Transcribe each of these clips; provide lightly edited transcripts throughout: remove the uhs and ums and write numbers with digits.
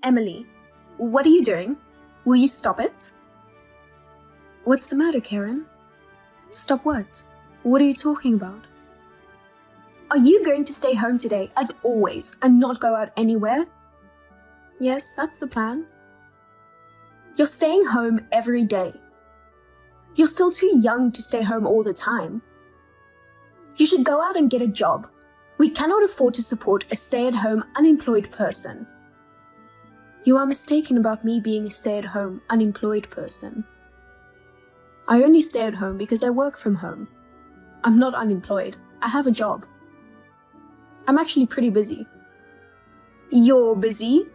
Emily, what are you doing? Will you stop it? What's the matter, Karen? Stop what? What are you talking about? Are you going to stay home today, as always, and not go out anywhere? Yes, that's the plan. You're staying home every day. You're still too young to stay home all the time. You should go out and get a job. We cannot afford to support a stay-at-home, unemployed person. You are mistaken about me being a stay-at-home, unemployed person. I only stay at home because I work from home. I'm not unemployed. I have a job. I'm actually pretty busy. You're busy?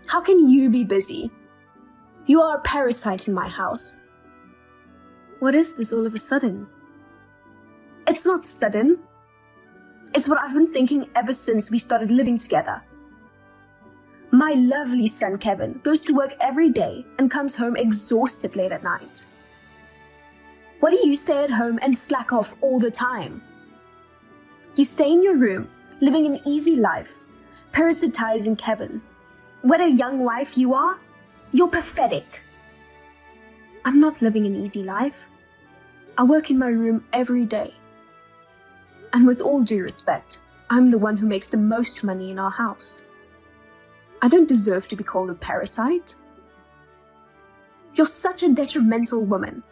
How can you be busy? You are a parasite in my house. What is this all of a sudden? It's not sudden. It's what I've been thinking ever since we started living together. My lovely son Kevin goes to work every day and comes home exhausted late at night. Why do you stay at home and slack off all the time? You stay in your room, living an easy life, parasitizing Kevin. What a young wife you are! You're pathetic. I'm not living an easy life. I work in my room every day. And with all due respect, I'm the one who makes the most money in our house. I don't deserve to be called a parasite. You're such a detrimental woman.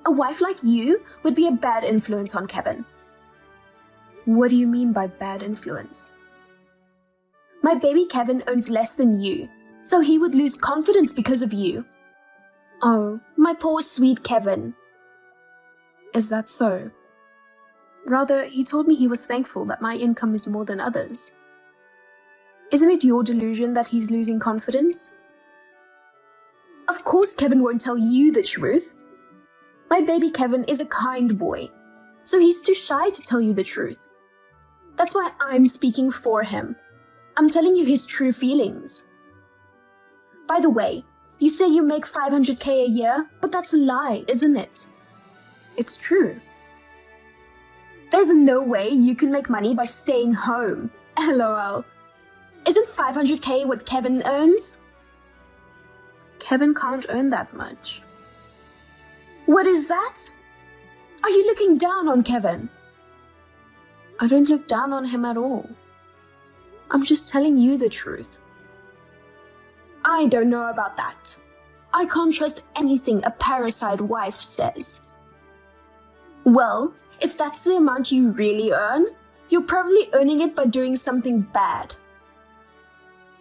A wife like you would be a bad influence on Kevin. What do you mean by bad influence? My baby Kevin earns less than you, so he would lose confidence because of you. Oh, my poor sweet Kevin. Is that so? Rather, he told me he was thankful that my income is more than others. Isn't it your delusion that he's losing confidence? Of course Kevin won't tell you the truth. My baby Kevin is a kind boy, so he's too shy to tell you the truth. That's why I'm speaking for him. I'm telling you his true feelings. By the way, you say you make $500K a year, but that's a lie, isn't it? It's true. There's no way you can make money by staying home. LOL. Isn't $500K what Kevin earns? Kevin can't earn that much. What is that? Are you looking down on Kevin? I don't look down on him at all. I'm just telling you the truth. I don't know about that. I can't trust anything a parasite wife says. Well, if that's the amount you really earn, you're probably earning it by doing something bad.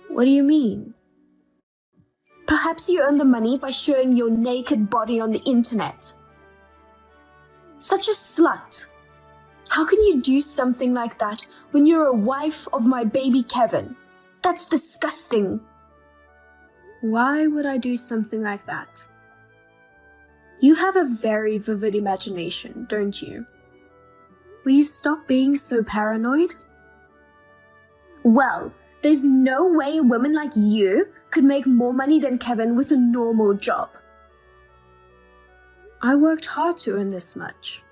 What do you mean? Perhaps you earn the money by showing your naked body on the internet. Such a slut. How can you do something like that when you're a wife of my baby Kevin? That's disgusting. Why would I do something like that? You have a very vivid imagination, don't you? Will you stop being so paranoid? Well, there's no way a woman like you could make more money than Kevin with a normal job. I worked hard to earn this much.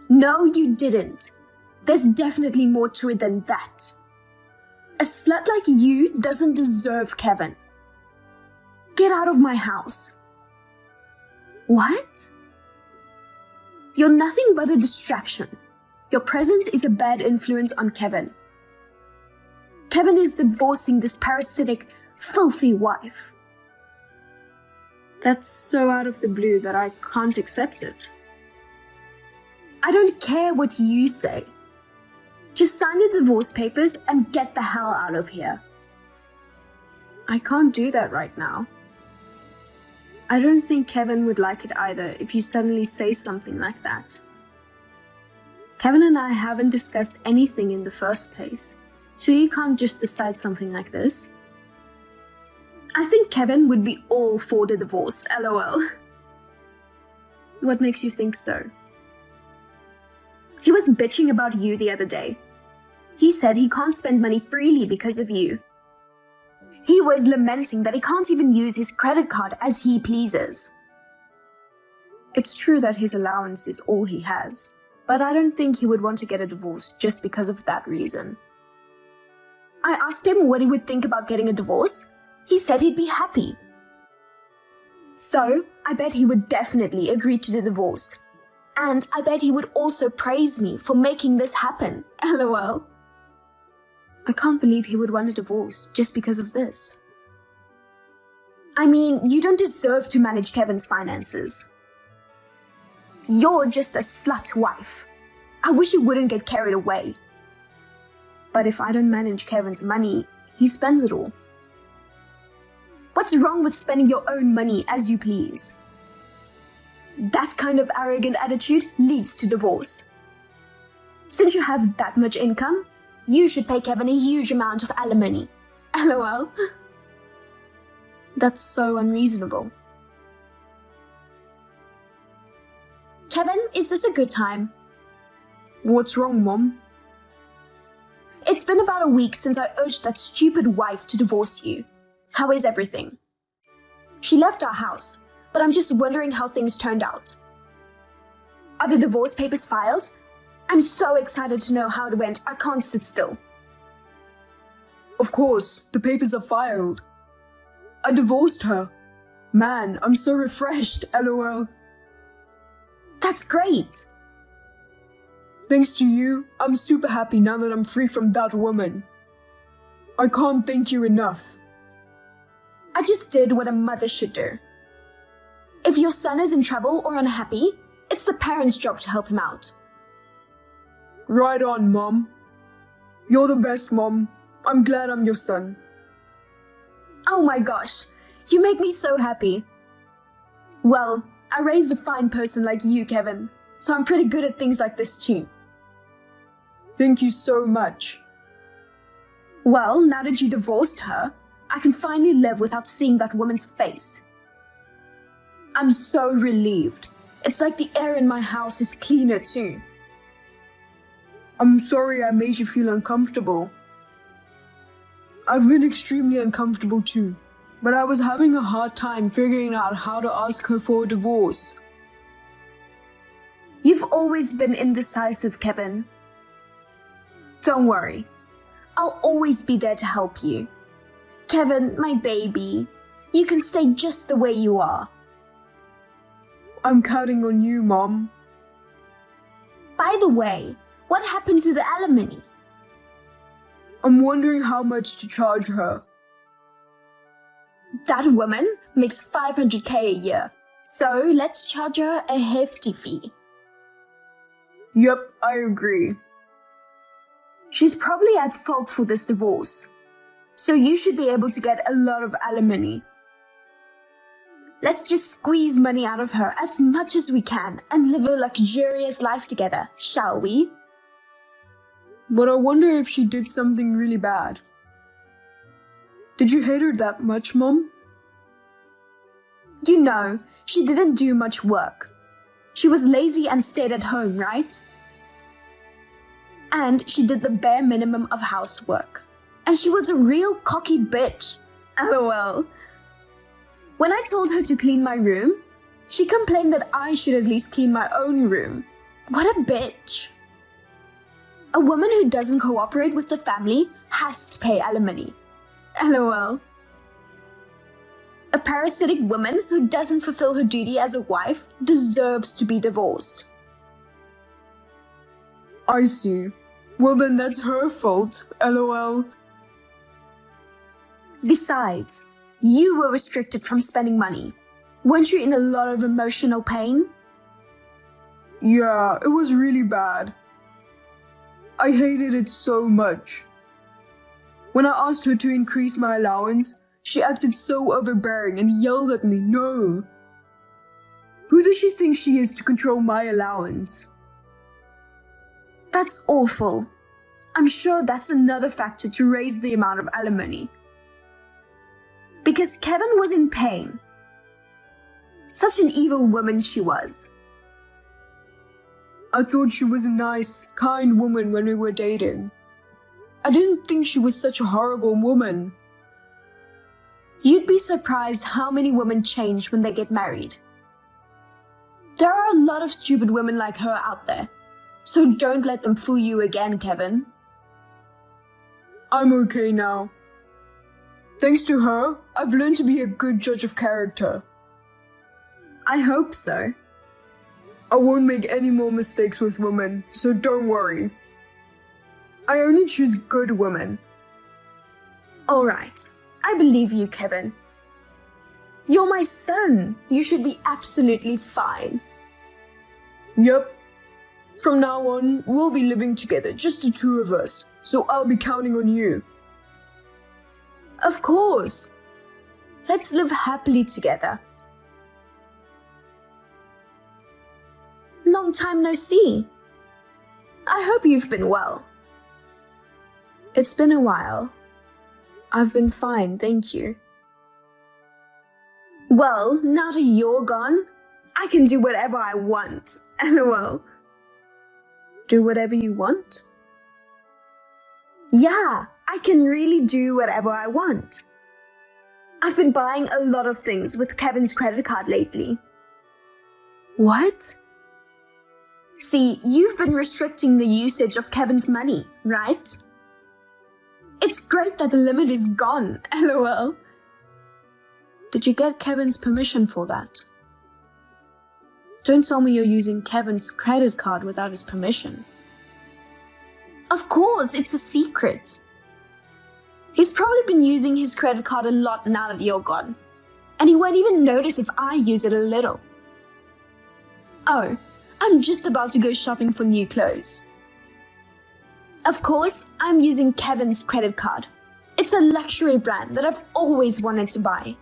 No, you didn't. There's definitely more to it than that. A slut like you doesn't deserve Kevin. Get out of my house. What? You're nothing but a distraction. Your presence is a bad influence on Kevin. Kevin is divorcing this parasitic, filthy wife. That's so out of the blue that I can't accept it. I don't care what you say. Just sign the divorce papers and get the hell out of here. I can't do that right now. I don't think Kevin would like it either if you suddenly say something like that. Kevin and I haven't discussed anything in the first place, so you can't just decide something like this. I think Kevin would be all for the divorce, LOL. What makes you think so? He was bitching about you the other day. He said he can't spend money freely because of you. He was lamenting that he can't even use his credit card as he pleases. It's true that his allowance is all he has, but I don't think he would want to get a divorce just because of that reason. I asked him what he would think about getting a divorce. He said he'd be happy. So, I bet he would definitely agree to the divorce. And I bet he would also praise me for making this happen. LOL. I can't believe he would want a divorce just because of this. I mean, you don't deserve to manage Kevin's finances. You're just a slut wife. I wish you wouldn't get carried away. But if I don't manage Kevin's money, he spends it all. What's wrong with spending your own money as you please? That kind of arrogant attitude leads to divorce. Since you have that much income, you should pay Kevin a huge amount of alimony. LOL. That's so unreasonable. Kevin, is this a good time? What's wrong, Mom? It's been about a week since I urged that stupid wife to divorce you. How is everything? She left our house, but I'm just wondering how things turned out. Are the divorce papers filed? I'm so excited to know how it went, I can't sit still. Of course, the papers are filed. I divorced her. Man, I'm so refreshed, LOL. That's great. Thanks to you, I'm super happy now that I'm free from that woman. I can't thank you enough. I just did what a mother should do. If your son is in trouble or unhappy, it's the parent's job to help him out. Right on, Mom. You're the best, Mom. I'm glad I'm your son. Oh my gosh, you make me so happy. Well, I raised a fine person like you, Kevin, so I'm pretty good at things like this too. Thank you so much. Well, now that you divorced her, I can finally live without seeing that woman's face. I'm so relieved. It's like the air in my house is cleaner too. I'm sorry I made you feel uncomfortable. I've been extremely uncomfortable too, but I was having a hard time figuring out how to ask her for a divorce. You've always been indecisive, Kevin. Don't worry. I'll always be there to help you. Kevin, my baby, you can stay just the way you are. I'm counting on you, Mom. By the way, what happened to the alimony? I'm wondering how much to charge her. That woman makes $500K a year, so let's charge her a hefty fee. Yep, I agree. She's probably at fault for this divorce, so you should be able to get a lot of alimony. Let's just squeeze money out of her as much as we can and live a luxurious life together, shall we? But I wonder if she did something really bad. Did you hate her that much, Mom? You know, she didn't do much work. She was lazy and stayed at home, right? And she did the bare minimum of housework. And she was a real cocky bitch. LOL. When I told her to clean my room, she complained that I should at least clean my own room. What a bitch. A woman who doesn't cooperate with the family has to pay alimony. LOL. A parasitic woman who doesn't fulfill her duty as a wife deserves to be divorced. I see. Well then that's her fault, LOL. Besides, you were restricted from spending money. Weren't you in a lot of emotional pain? Yeah, it was really bad. I hated it so much. When I asked her to increase my allowance, she acted so overbearing and yelled at me, no. Who does she think she is to control my allowance? That's awful. I'm sure that's another factor to raise the amount of alimony. Because Kevin was in pain. Such an evil woman she was. I thought she was a nice, kind woman when we were dating. I didn't think she was such a horrible woman. You'd be surprised how many women change when they get married. There are a lot of stupid women like her out there, so don't let them fool you again, Kevin. I'm okay now. Thanks to her, I've learned to be a good judge of character. I hope so. I won't make any more mistakes with women, so don't worry. I only choose good women. All right, I believe you, Kevin. You're my son. You should be absolutely fine. Yep. From now on, we'll be living together, just the two of us, so I'll be counting on you. Of course. Let's live happily together. Long time no see. I hope you've been well. It's been a while. I've been fine, thank you. Well, now that you're gone, I can do whatever I want. LOL. Do whatever you want? Yeah, I can really do whatever I want. I've been buying a lot of things with Kevin's credit card lately. What? See, you've been restricting the usage of Kevin's money, right? It's great that the limit is gone, LOL. Did you get Kevin's permission for that? Don't tell me you're using Kevin's credit card without his permission. Of course, it's a secret. He's probably been using his credit card a lot now that you're gone. And he won't even notice if I use it a little. Oh, I'm just about to go shopping for new clothes. Of course, I'm using Kevin's credit card. It's a luxury brand that I've always wanted to buy.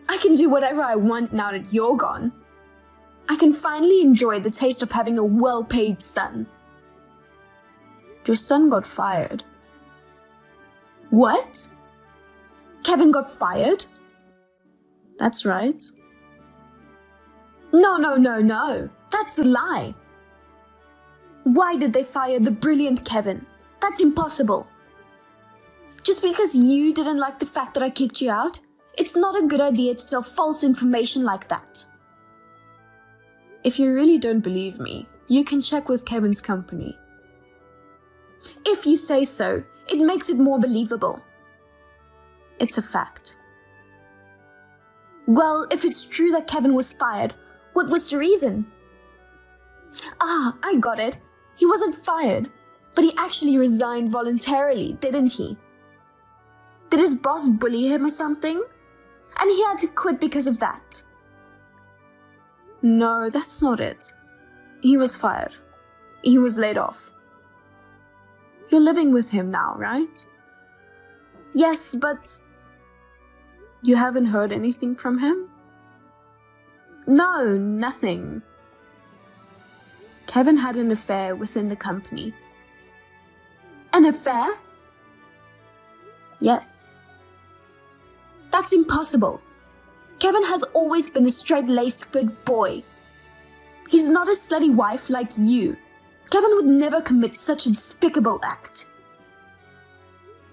I can do whatever I want now that you're gone. I can finally enjoy the taste of having a well-paid son. Your son got fired. What? Kevin got fired? That's right. No. That's a lie. Why did they fire the brilliant Kevin? That's impossible. Just because you didn't like the fact that I kicked you out, it's not a good idea to tell false information like that. If you really don't believe me, you can check with Kevin's company. If you say so, it makes it more believable. It's a fact. Well, if it's true that Kevin was fired, what was the reason? Ah, I got it. He wasn't fired, but he actually resigned voluntarily, didn't he? Did his boss bully him or something? And he had to quit because of that. No, that's not it. He was fired. He was laid off. You're living with him now, right? Yes, but... You haven't heard anything from him? No, nothing. Kevin had an affair within the company. An affair? Yes. That's impossible. Kevin has always been a straight-laced good boy. He's not a slutty wife like you. Kevin would never commit such a despicable act.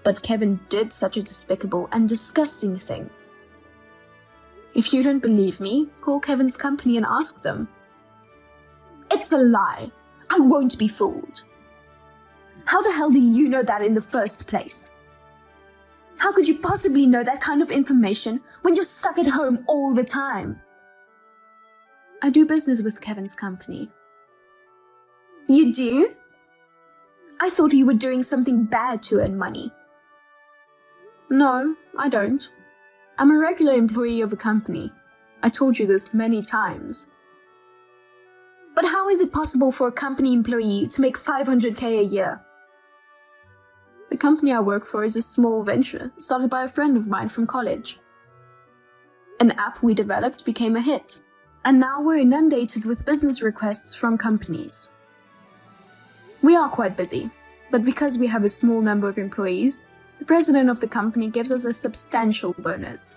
But Kevin did such a despicable and disgusting thing. If you don't believe me, call Kevin's company and ask them. It's a lie. I won't be fooled. How the hell do you know that in the first place? How could you possibly know that kind of information when you're stuck at home all the time? I do business with Kevin's company. You do? I thought you were doing something bad to earn money. No, I don't. I'm a regular employee of a company. I told you this many times. But how is it possible for a company employee to make $500K a year? The company I work for is a small venture started by a friend of mine from college. An app we developed became a hit, and now we're inundated with business requests from companies. We are quite busy, but because we have a small number of employees, the president of the company gives us a substantial bonus.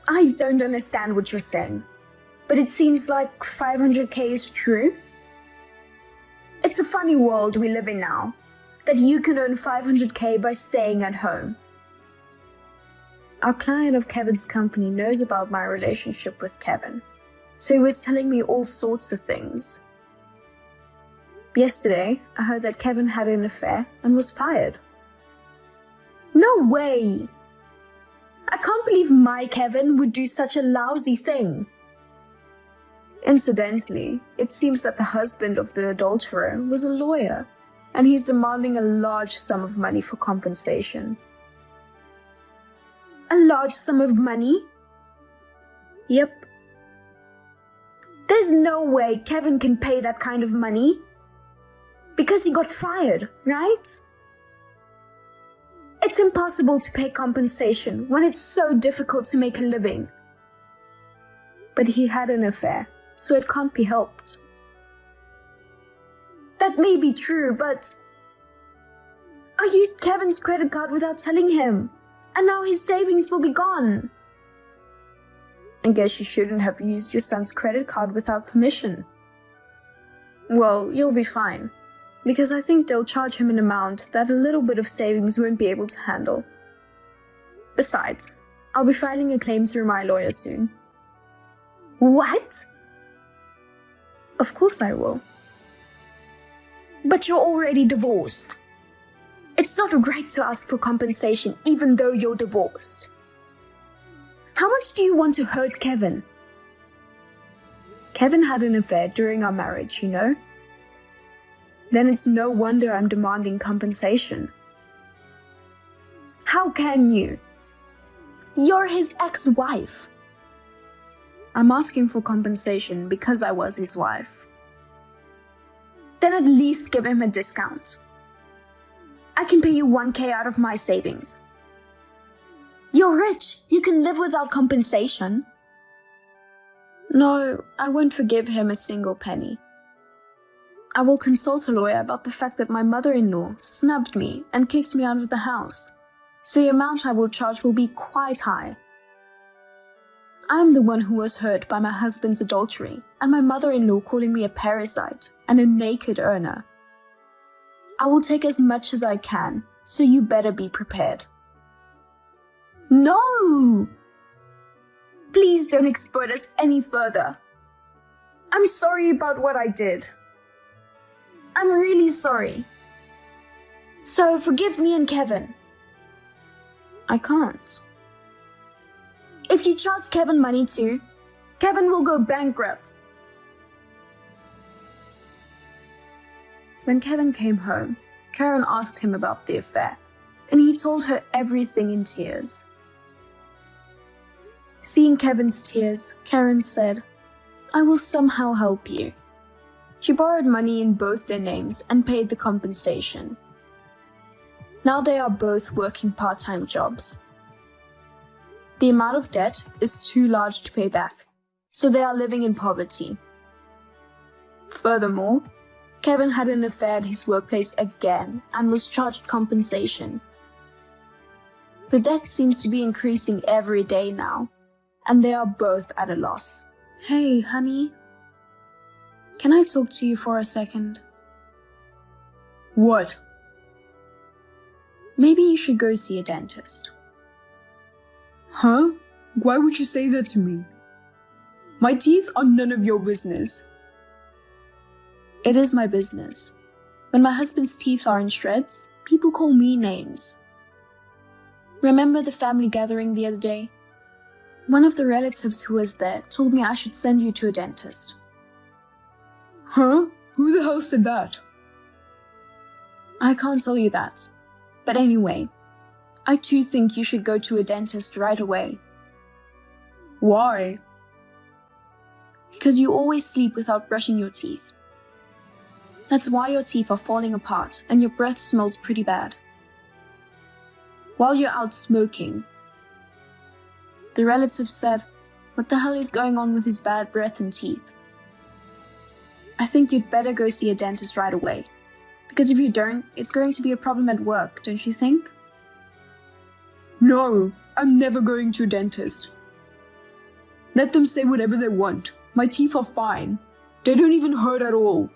I don't understand what you're saying, but it seems like 500K is true. It's a funny world we live in now, that you can earn 500K by staying at home. Our client of Kevin's company knows about my relationship with Kevin, so he was telling me all sorts of things. Yesterday, I heard that Kevin had an affair and was fired. No way! I can't believe my Kevin would do such a lousy thing. Incidentally, it seems that the husband of the adulterer was a lawyer, and he's demanding a large sum of money for compensation. A large sum of money? Yep. There's no way Kevin can pay that kind of money. Because he got fired, right? It's impossible to pay compensation when it's so difficult to make a living. But he had an affair, so it can't be helped. That may be true, but I used Kevin's credit card without telling him, and now his savings will be gone. I guess you shouldn't have used your son's credit card without permission. Well, you'll be fine, because I think they'll charge him an amount that a little bit of savings won't be able to handle. Besides, I'll be filing a claim through my lawyer soon. What? Of course I will. But you're already divorced. It's not right to ask for compensation even though you're divorced. How much do you want to hurt Kevin? Kevin had an affair during our marriage, you know? Then it's no wonder I'm demanding compensation. How can you? You're his ex-wife. I'm asking for compensation because I was his wife. Then at least give him a discount. I can pay you 1K out of my savings. You're rich. You can live without compensation. No, I won't forgive him a single penny. I will consult a lawyer about the fact that my mother-in-law snubbed me and kicked me out of the house, so the amount I will charge will be quite high. I am the one who was hurt by my husband's adultery and my mother-in-law calling me a parasite and a naked earner. I will take as much as I can, so you better be prepared. No! Please don't exploit us any further. I'm sorry about what I did. I'm really sorry. So forgive me and Kevin. I can't. If you charge Kevin money too, Kevin will go bankrupt. When Kevin came home, Karen asked him about the affair, and he told her everything in tears. Seeing Kevin's tears, Karen said, "I will somehow help you." She borrowed money in both their names and paid the compensation. Now they are both working part-time jobs. The amount of debt is too large to pay back, so they are living in poverty. Furthermore, Kevin had an affair at his workplace again and was charged compensation. The debt seems to be increasing every day now, and they are both at a loss. Hey, honey. Can I talk to you for a second? What? Maybe you should go see a dentist. Huh? Why would you say that to me? My teeth are none of your business. It is my business. When my husband's teeth are in shreds, people call me names. Remember the family gathering the other day? One of the relatives who was there told me I should send you to a dentist. Huh? Who the hell said that? I can't tell you that. But anyway, I too think you should go to a dentist right away. Why? Because you always sleep without brushing your teeth. That's why your teeth are falling apart and your breath smells pretty bad. While you're out smoking, the relative said, "What the hell is going on with his bad breath and teeth?" I think you'd better go see a dentist right away. Because if you don't, it's going to be a problem at work, don't you think? No, I'm never going to a dentist. Let them say whatever they want. My teeth are fine. They don't even hurt at all.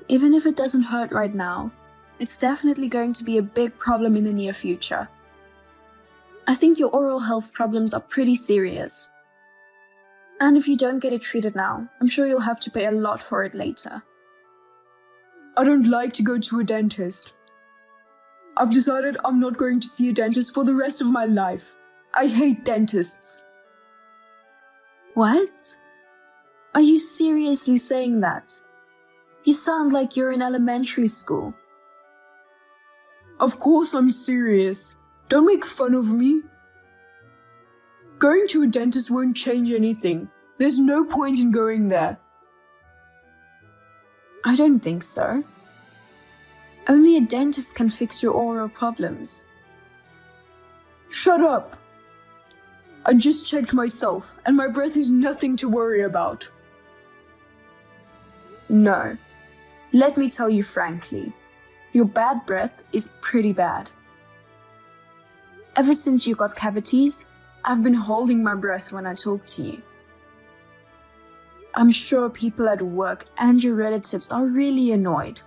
Even if it doesn't hurt right now, it's definitely going to be a big problem in the near future. I think your oral health problems are pretty serious. And if you don't get it treated now, I'm sure you'll have to pay a lot for it later. I don't like to go to a dentist. I've decided I'm not going to see a dentist for the rest of my life. I hate dentists. What? Are you seriously saying that? You sound like you're in elementary school. Of course I'm serious. Don't make fun of me. Going to a dentist won't change anything. There's no point in going there. I don't think so. Only a dentist can fix your oral problems. Shut up! I just checked myself, and my breath is nothing to worry about. No. Let me tell you frankly, your bad breath is pretty bad. Ever since you got cavities, I've been holding my breath when I talk to you. I'm sure people at work and your relatives are really annoyed.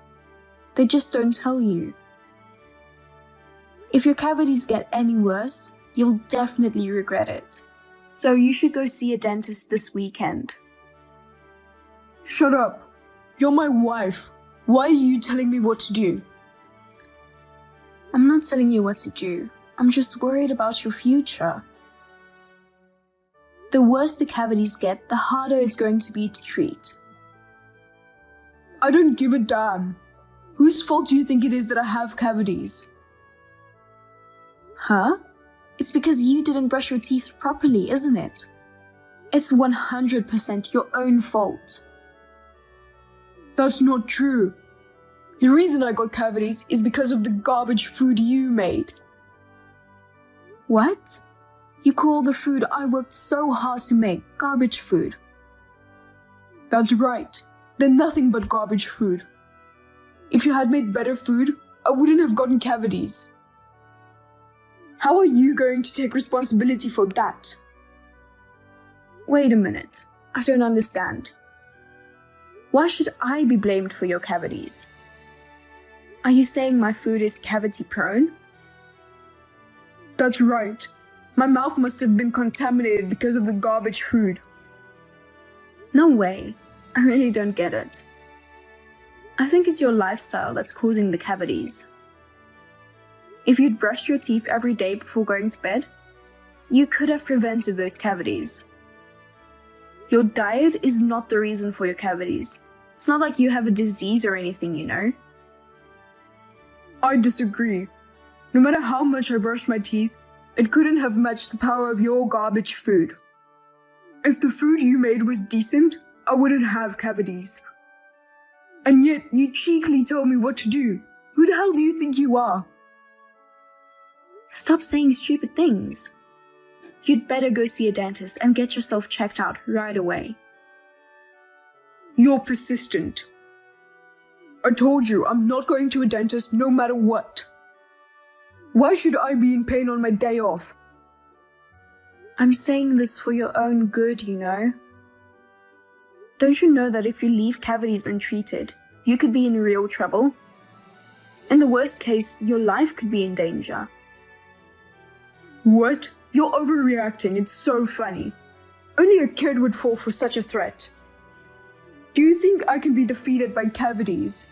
They just don't tell you. If your cavities get any worse, you'll definitely regret it. So you should go see a dentist this weekend. Shut up! You're my wife. Why are you telling me what to do? I'm not telling you what to do. I'm just worried about your future. The worse the cavities get, the harder it's going to be to treat. I don't give a damn. Whose fault do you think it is that I have cavities? Huh? It's because you didn't brush your teeth properly, isn't it? It's 100% your own fault. That's not true. The reason I got cavities is because of the garbage food you made. What? You call the food I worked so hard to make garbage food? That's right. They're nothing but garbage food. If you had made better food, I wouldn't have gotten cavities. How are you going to take responsibility for that? Wait a minute. I don't understand. Why should I be blamed for your cavities? Are you saying my food is cavity prone? That's right. My mouth must have been contaminated because of the garbage food. No way. I really don't get it. I think it's your lifestyle that's causing the cavities. If you'd brushed your teeth every day before going to bed, you could have prevented those cavities. Your diet is not the reason for your cavities. It's not like you have a disease or anything, you know. I disagree. No matter how much I brushed my teeth, it couldn't have matched the power of your garbage food. If the food you made was decent, I wouldn't have cavities. And yet, you cheekily tell me what to do. Who the hell do you think you are? Stop saying stupid things. You'd better go see a dentist and get yourself checked out right away. You're persistent. I told you I'm not going to a dentist no matter what. Why should I be in pain on my day off? I'm saying this for your own good, you know. Don't you know that if you leave cavities untreated, you could be in real trouble? In the worst case, your life could be in danger. What? You're overreacting. It's so funny. Only a kid would fall for such a threat. Do you think I can be defeated by cavities?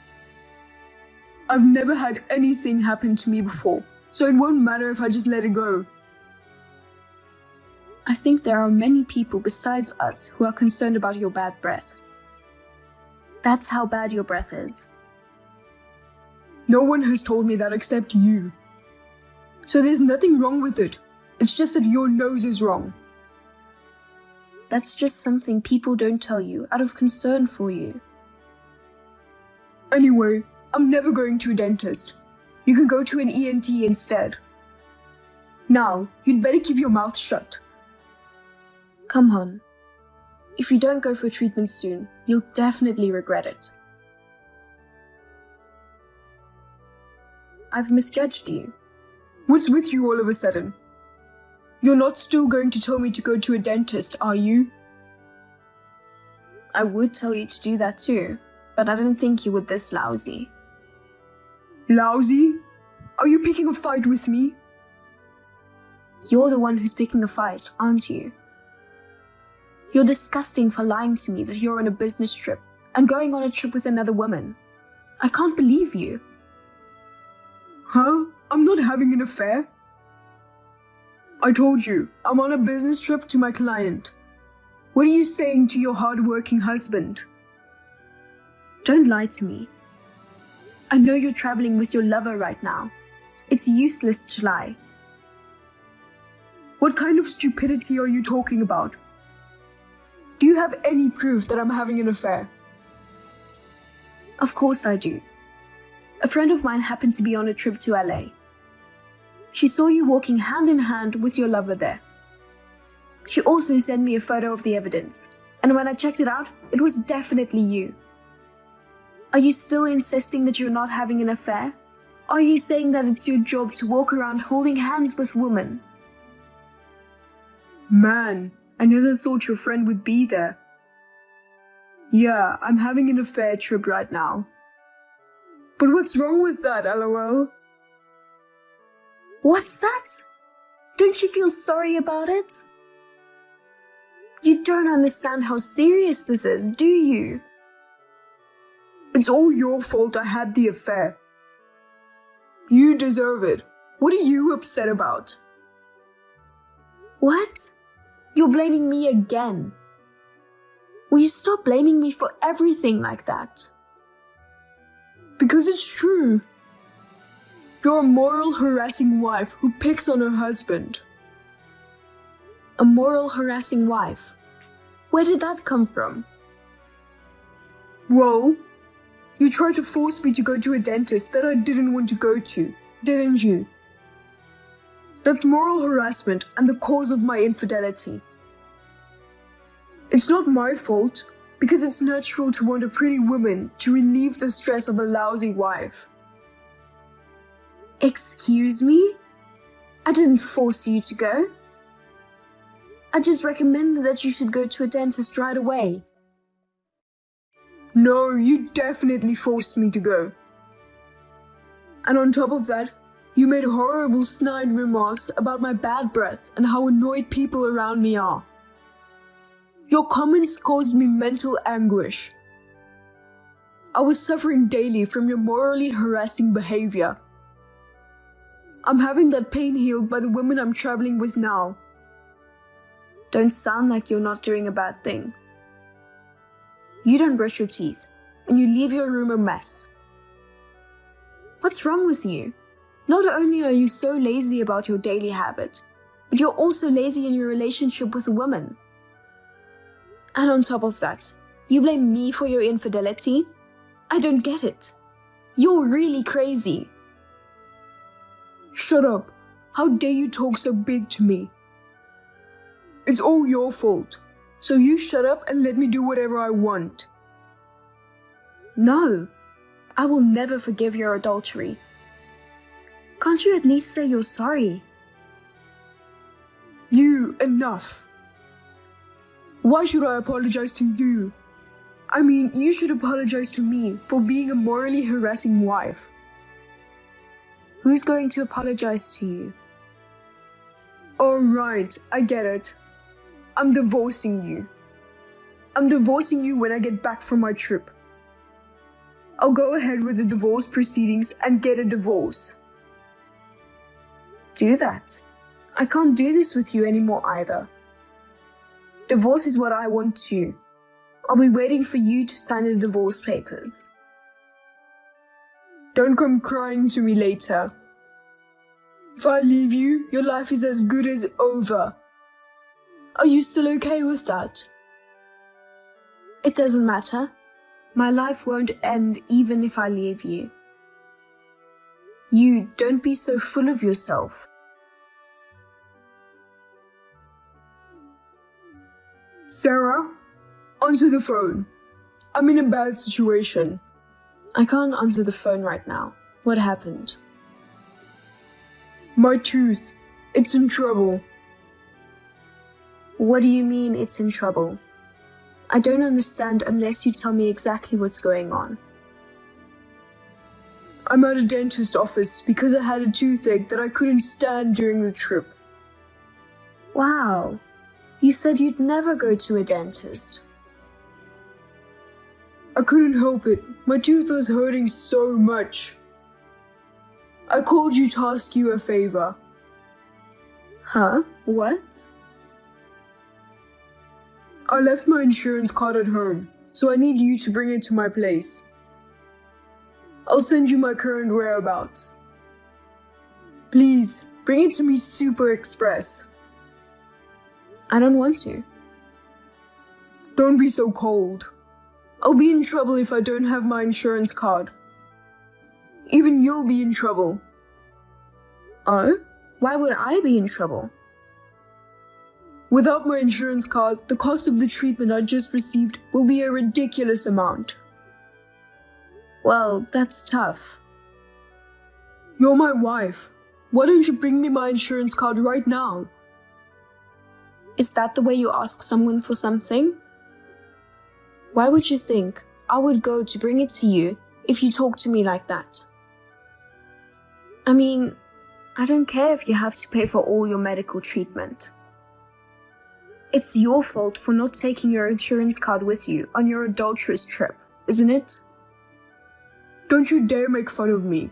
I've never had anything happen to me before, so it won't matter if I just let it go. I think there are many people besides us who are concerned about your bad breath. That's how bad your breath is. No one has told me that except you. So there's nothing wrong with it. It's just that your nose is wrong. That's just something people don't tell you out of concern for you. Anyway, I'm never going to a dentist. You can go to an ENT instead. Now, you'd better keep your mouth shut. Come on. If you don't go for treatment soon, you'll definitely regret it. I've misjudged you. What's with you all of a sudden? You're not still going to tell me to go to a dentist, are you? I would tell you to do that too, but I didn't think you were this lousy. Lousy? Are you picking a fight with me? You're the one who's picking a fight, aren't you? You're disgusting for lying to me that you're on a business trip and going on a trip with another woman. I can't believe you. Huh? I'm not having an affair. I told you, I'm on a business trip to my client. What are you saying to your hard-working husband? Don't lie to me. I know you're traveling with your lover right now. It's useless to lie. What kind of stupidity are you talking about? Do you have any proof that I'm having an affair? Of course I do. A friend of mine happened to be on a trip to LA. She saw you walking hand in hand with your lover there. She also sent me a photo of the evidence, and when I checked it out, it was definitely you. Are you still insisting that you're not having an affair? Are you saying that it's your job to walk around holding hands with women? Man, I never thought your friend would be there. Yeah, I'm having an affair trip right now. But what's wrong with that, LOL? What's that? Don't you feel sorry about it? You don't understand how serious this is, do you? It's all your fault I had the affair. You deserve it. What are you upset about? What? You're blaming me again. Will you stop blaming me for everything like that? Because it's true. You're a moral harassing wife who picks on her husband. A moral harassing wife? Where did that come from? Well, you tried to force me to go to a dentist that I didn't want to go to, didn't you? That's moral harassment and the cause of my infidelity. It's not my fault, because it's natural to want a pretty woman to relieve the stress of a lousy wife. Excuse me? I didn't force you to go. I just recommended that you should go to a dentist right away. No, you definitely forced me to go. And on top of that, you made horrible snide remarks about my bad breath and how annoyed people around me are. Your comments caused me mental anguish. I was suffering daily from your morally harassing behavior. I'm having that pain healed by the women I'm traveling with now. Don't sound like you're not doing a bad thing. You don't brush your teeth, and you leave your room a mess. What's wrong with you? Not only are you so lazy about your daily habit, but you're also lazy in your relationship with a woman. And on top of that, you blame me for your infidelity? I don't get it. You're really crazy. Shut up. How dare you talk so big to me? It's all your fault. So you shut up and let me do whatever I want. No, I will never forgive your adultery. Can't you at least say you're sorry? Enough. Why should I apologize to you? I mean, you should apologize to me for being a morally harassing wife. Who's going to apologize to you? Alright, I get it. I'm divorcing you. I'm divorcing you when I get back from my trip. I'll go ahead with the divorce proceedings and get a divorce. Do that. I can't do this with you anymore either. Divorce is what I want too. I'll be waiting for you to sign the divorce papers. Don't come crying to me later. If I leave you, your life is as good as over. Are you still okay with that? It doesn't matter. My life won't end even if I leave you. You don't be so full of yourself. Sarah, answer the phone. I'm in a bad situation. I can't answer the phone right now. What happened? My tooth. It's in trouble. What do you mean it's in trouble? I don't understand unless you tell me exactly what's going on. I'm at a dentist's office because I had a toothache that I couldn't stand during the trip. Wow. You said you'd never go to a dentist. I couldn't help it. My tooth was hurting so much. I called you to ask you a favor. Huh? What? I left my insurance card at home, so I need you to bring it to my place. I'll send you my current whereabouts. Please, bring it to me super express. I don't want to. Don't be so cold. I'll be in trouble if I don't have my insurance card. Even you'll be in trouble. Oh? Why would I be in trouble? Without my insurance card, the cost of the treatment I just received will be a ridiculous amount. Well, that's tough. You're my wife. Why don't you bring me my insurance card right now? Is that the way you ask someone for something? Why would you think I would go to bring it to you if you talk to me like that? I mean, I don't care if you have to pay for all your medical treatment. It's your fault for not taking your insurance card with you on your adulterous trip, isn't it? Don't you dare make fun of me.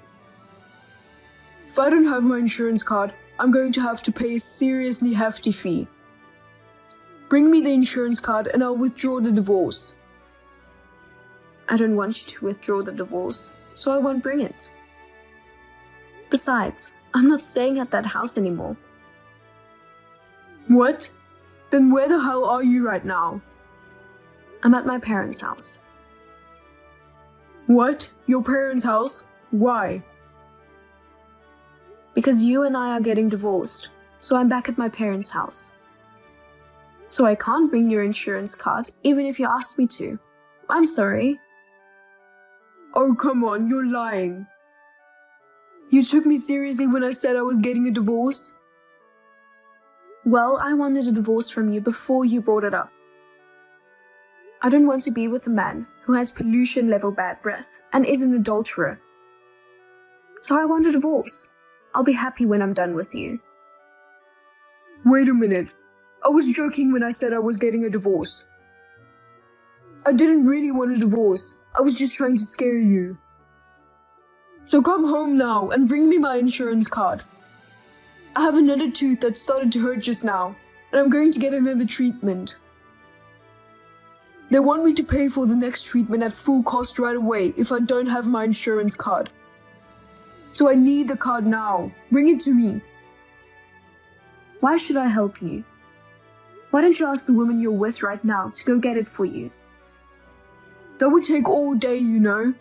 If I don't have my insurance card, I'm going to have to pay a seriously hefty fee. Bring me the insurance card and I'll withdraw the divorce. I don't want you to withdraw the divorce, so I won't bring it. Besides, I'm not staying at that house anymore. What? Then where the hell are you right now? I'm at my parents' house. What? Your parents' house? Why? Because you and I are getting divorced, so I'm back at my parents' house. So I can't bring your insurance card, even if you ask me to. I'm sorry. Oh, come on, you're lying. You took me seriously when I said I was getting a divorce? Well, I wanted a divorce from you before you brought it up. I don't want to be with a man who has pollution-level bad breath and is an adulterer. So I want a divorce. I'll be happy when I'm done with you. Wait a minute. I was joking when I said I was getting a divorce. I didn't really want a divorce. I was just trying to scare you. So come home now and bring me my insurance card. I have another tooth that started to hurt just now, and I'm going to get another treatment. They want me to pay for the next treatment at full cost right away if I don't have my insurance card. So I need the card now. Bring it to me. Why should I help you? Why don't you ask the woman you're with right now to go get it for you? That would take all day, you know.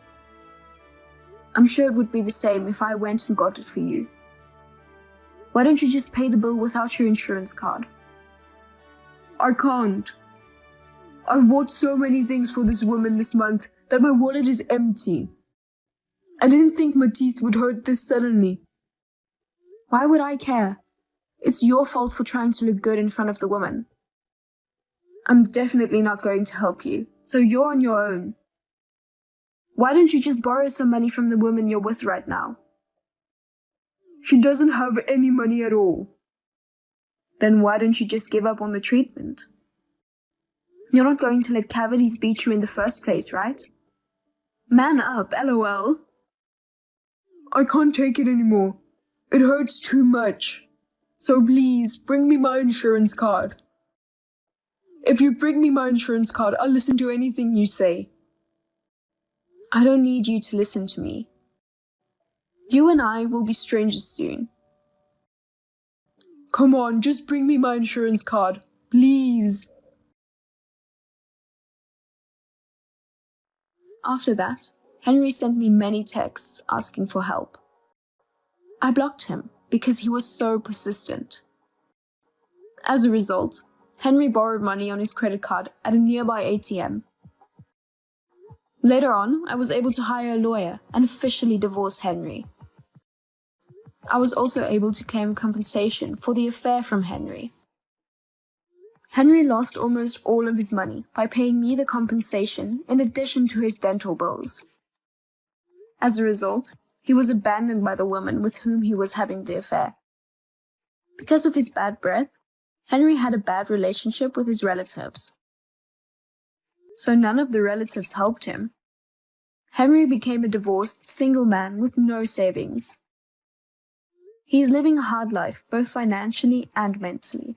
I'm sure it would be the same if I went and got it for you. Why don't you just pay the bill without your insurance card? I can't. I've bought so many things for this woman this month that my wallet is empty. I didn't think my teeth would hurt this suddenly. Why would I care? It's your fault for trying to look good in front of the woman. I'm definitely not going to help you, so you're on your own. Why don't you just borrow some money from the woman you're with right now? She doesn't have any money at all. Then why don't you just give up on the treatment? You're not going to let cavities beat you in the first place, right? Man up, LOL. I can't take it anymore. It hurts too much. So please, bring me my insurance card. If you bring me my insurance card, I'll listen to anything you say. I don't need you to listen to me. You and I will be strangers soon. Come on, just bring me my insurance card. Please. After that, Henry sent me many texts asking for help. I blocked him because he was so persistent. As a result, Henry borrowed money on his credit card at a nearby ATM. Later on, I was able to hire a lawyer and officially divorce Henry. I was also able to claim compensation for the affair from Henry. Henry lost almost all of his money by paying me the compensation in addition to his dental bills. As a result, he was abandoned by the woman with whom he was having the affair. Because of his bad breath, Henry had a bad relationship with his relatives. so none of the relatives helped him. Henry became a divorced, single man with no savings. He's living a hard life, both financially and mentally.